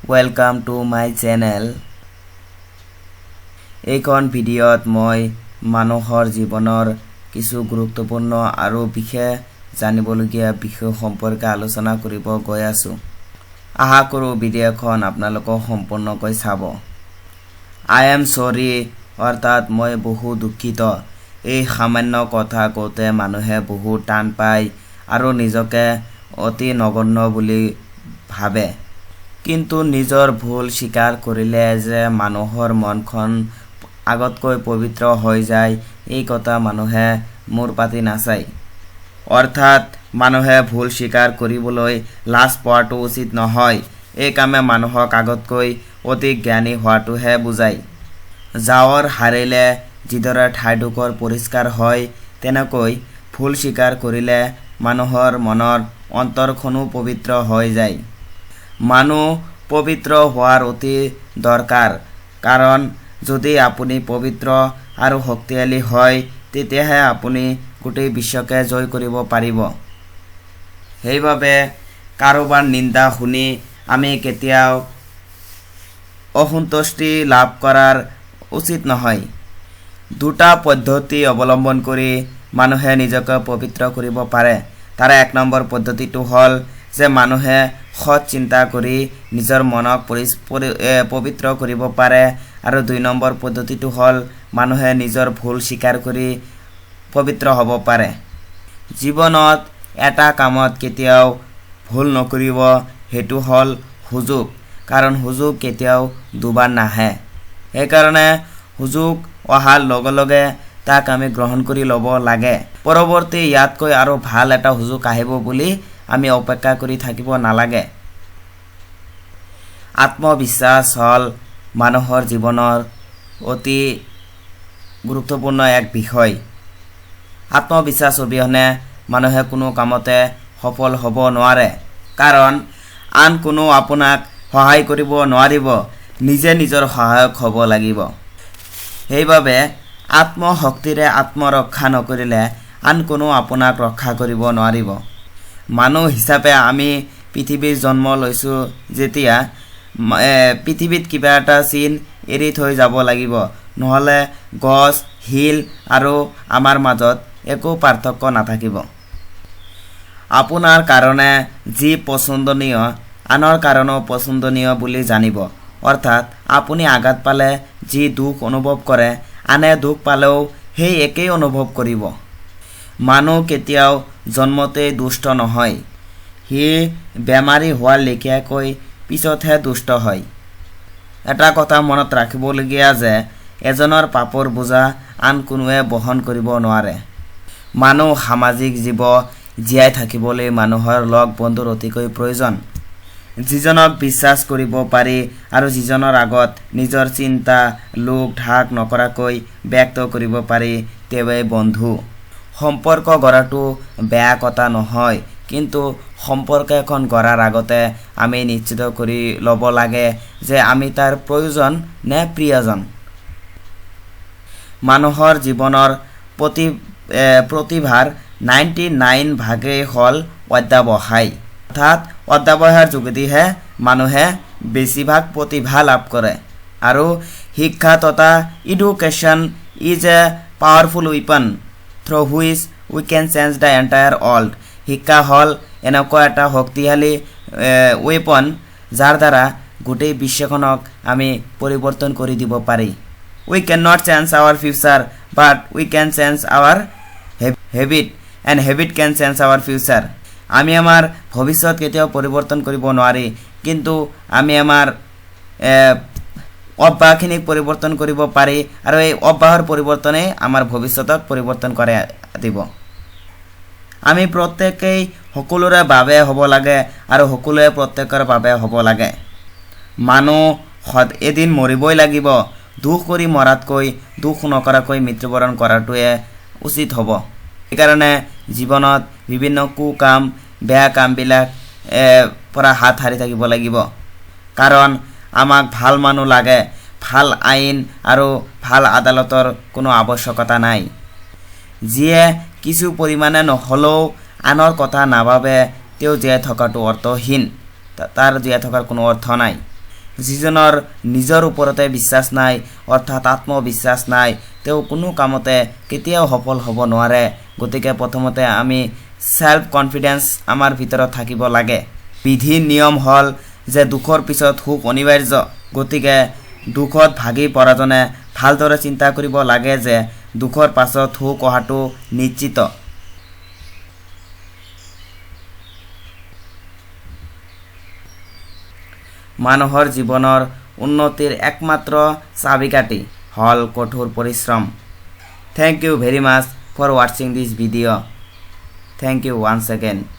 Welcome to my channel. এইখন ভিডিঅ'ত মই মানুহৰ জীৱনৰ কিছু গুৰুত্বপূৰ্ণ আৰু বিশেষ জানিবলগীয়া বিষয় সম্পৰ্কে আলোচনা কৰিব গৈ আছো। আশা কৰো ভিডিঅ'খন আপোনালোকক সম্পূৰ্ণকৈ চাব। I am sorry অৰ্থাৎ মই বহু দুঃখিত। এই সামান্য কথা কওঁতে মানুহে বহু টান পায় আৰু নিজকে অতি নগণ্য বুলি ভাবে। কিন্তু নিজৰ ভুল স্বীকাৰ কৰিলে যে মানুহৰ মনখন আগতকৈ পবিত্ৰ হৈ যায় এই কথা মানুহে মূৰ পাতি নাচায়। অৰ্থাৎ মানুহে ভুল স্বীকাৰ কৰিবলৈ লাজ পোৱাটো উচিত নহয়। এই কামে মানুহক আগতকৈ অধিক জ্ঞানী হোৱাটোহে বুজায়। জাৱৰ হাৰিলে যিদৰে ঠাইডোখৰ পৰিষ্কাৰ হয় তেনেকৈ ভুল স্বীকাৰ কৰিলে মানুহৰ মনৰ অন্তৰখনো পবিত্ৰ হৈ যায়। মানুহ পবিত্ৰ হোৱাৰ অতি দৰকাৰ, কাৰণ যদি আপুনি পবিত্ৰ আৰু শক্তিশালী হয় তেতিয়াহে আপুনি গোটেই বিশ্বকে জয় কৰিব পাৰিব। সেইবাবে কাৰোবাৰ নিন্দা শুনি আমি কেতিয়াও অসন্তুষ্টি লাভ কৰাৰ উচিত নহয়। দুটা পদ্ধতি অৱলম্বন কৰি মানুহে নিজকে পবিত্ৰ কৰিব পাৰে। তাৰে এক নম্বৰ পদ্ধতিটো হ'ল যে মানুহে সৎ চিন্তা কৰি নিজৰ মনক পবিত্ৰ কৰিব পাৰে, আৰু দুই নম্বৰ পদ্ধতিটো হ'ল মানুহে নিজৰ ভুল স্বীকাৰ কৰি পবিত্ৰ হ'ব পাৰে। জীৱনত এটা কামত কেতিয়াও ভুল নকৰিব, সেইটো হ'ল সুযোগ, কাৰণ সুযোগ কেতিয়াও দুবাৰ নাহে। সেইকাৰণে সুযোগ অহাৰ লগে লগে তাক আমি গ্ৰহণ কৰি ল'ব লাগে। পৰৱৰ্তী ইয়াতকৈ আৰু ভাল এটা সুযোগ আহিব বুলি আমি অপেক্ষা কৰি থাকিব নালাগে। আত্মবিশ্বাস হ'ল মানুহৰ জীৱনৰ অতি গুৰুত্বপূৰ্ণ এক বিষয়। আত্মবিশ্বাস অবিহনে মানুহে কোনো কামতে সফল হ'ব নোৱাৰে, কাৰণ আন কোনো আপোনাক সহায় কৰিব নোৱাৰিব, নিজে নিজৰ সহায়ক হ'ব লাগিব। সেইবাবে আত্মশক্তিৰে আত্মৰক্ষা নকৰিলে আন কোনো আপোনাক ৰক্ষা কৰিব নোৱাৰিব। মানুহ হিচাপে আমি পৃথিৱীত জন্ম লৈছোঁ যেতিয়া পৃথিৱীত কিবা এটা চিন এৰি থৈ যাব লাগিব, নহ'লে গছ, শিল আৰু আমাৰ মাজত একো পাৰ্থক্য নাথাকিব। আপোনাৰ কাৰণে যি পছন্দনীয় আনৰ কাৰণেও পছন্দনীয় বুলি জানিব। অৰ্থাৎ আপুনি আঘাত পালে যি দুখ অনুভৱ কৰে আনে দুখ পালেও সেই একেই অনুভৱ কৰিব। মানুহ কেতিয়াও জন্মতেই দুষ্ট নহয়, সি বেমাৰী হোৱাৰ লেখীয়াকৈ পিছতহে দুষ্ট হয়। এটা কথা মনত ৰাখিবলগীয়া যে এজনৰ পাপৰ বোজা আন কোনোৱে বহন কৰিব নোৱাৰে। মানুহ সামাজিক জীৱ, জীয়াই থাকিবলৈ মানুহৰ লগ বন্ধুৰ অতিকৈ প্ৰয়োজন। যিজনক বিশ্বাস কৰিব পাৰি আৰু যিজনৰ আগত নিজৰ চিন্তা লোক ঢাক নকৰাকৈ ব্যক্ত কৰিব পাৰি তেওঁৱেই বন্ধু। সম্পৰ্ক গঢ়াটো বেয়া কথা নহয়, কিন্তু সম্পৰ্ক এখন গঢ়াৰ আগতে আমি নিশ্চিত কৰি ল'ব লাগে যে আমি তাৰ প্ৰয়োজন নে প্ৰিয়জন। মানুহৰ জীৱনৰ প্ৰতিভাৰ 99% হ'ল অধ্যাৱসায়। অৰ্থাৎ অধ্যাৱসায়ৰ যোগেদিহে মানুহে বেছিভাগ প্ৰতিভা লাভ কৰে। আৰু শিক্ষা তথা education is a powerful weapon through which we can change the entire world. শিক্ষা হ'ল এনেকুৱা এটা শক্তিশালী ৱেপন যাৰ দ্বাৰা গোটেই বিশ্বখনক আমি পৰিৱৰ্তন কৰি দিব পাৰি। We can not change our future, but we can change our habit, and habit can change our future. আমি আমাৰ ভৱিষ্যত কেতিয়াও পৰিৱৰ্তন কৰিব নোৱাৰি, কিন্তু আমি আমাৰ অভ্যাসখিনিক পৰিৱৰ্তন কৰিব পাৰি, আৰু এই অভ্যাসৰ পৰিৱৰ্তনে আমাৰ ভৱিষ্যতক পৰিৱৰ্তন কৰাই দিব। আমি প্ৰত্যেকেই সকলোৰে বাবে হ'ব লাগে আৰু সকলোৱে প্ৰত্যেকৰ বাবে হ'ব লাগে। মানুহ এদিন মৰিবই লাগিব। দুখ কৰি মৰাতকৈ দুখ নকৰাকৈ মৃত্যুবৰণ কৰাটোৱে উচিত হ'ব। সেইকাৰণে জীৱনত বিভিন্ন কুকাম বেয়া কামবিলাক পৰা হাত সাৰি থাকিব লাগিব, কাৰণ আমাক ভাল মানুহ লাগে। ভাল আইন আৰু ভাল আদালতৰ কোনো আৱশ্যকতা নাই। যিয়ে কিছু পৰিমাণে নহ'লেও আনৰ কথা নাভাবে তেওঁ জীয়াই থকাটো অৰ্থহীন, তাৰ জীয়াই থকাৰ কোনো অৰ্থ নাই। যিজনৰ নিজৰ ওপৰতে বিশ্বাস নাই অৰ্থাৎ আত্মবিশ্বাস নাই তেওঁ কোনো কামতে কেতিয়াও সফল হ'ব নোৱাৰে গতিকে প্ৰথমতে আমি সেলফ কনফিডেন্স আমাৰ ভিতৰত থাকিব লাগে বিধি নিয়ম হল যে দুখৰ পিছত সুখ অনিবাৰ্য গতিকে দুখত ভাগি পৰাজনে ভালদৰে চিন্তা কৰিব লাগে যে দুখৰ পাছত সুখ অহাটো নিশ্চিত মানুহৰ জীৱনৰ উন্নতিৰ একমাত্ৰ চাবিকাঠি হল কঠোৰ পৰিশ্ৰম Thank you very much for watching this video. Thank you once again.